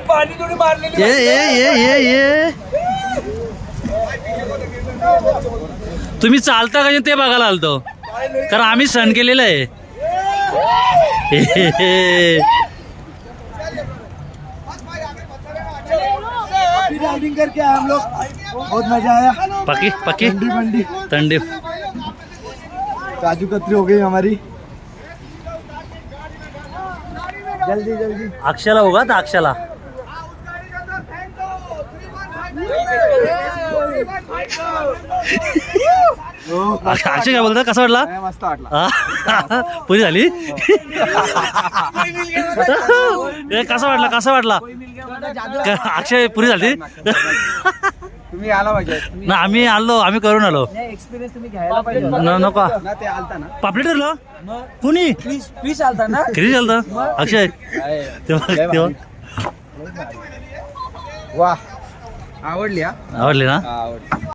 पाणी थोडी मारलेली. ये तुम्ही चालता का ते बघायला आलतो, कारण आम्ही सण केलेलं आहे. राइडिंग करके आए हम लोग, बहुत मजा आया. पकी पकी मंडी थंडी. काजू कतरी हो गई हमारी. जल्दी जल्दी. अक्षाला होगा तर अक्षाला. अक्षय काय बोलतात, कसं वाटला? मस्त वाटला. पुरी झाली. कसं वाटला अक्षय? पुरी झाली. तुम्ही आला पाहिजे ना आम्ही करून आलो. एक्सपिरियन्स तुम्ही घ्यायला पाहिजे नको ना. ते आलता ना पापलेट ठरलं कुणी फिश आलता ना. किती चालतं अक्षय तेव्हा वा आवडली. आवडली ना. आवडली.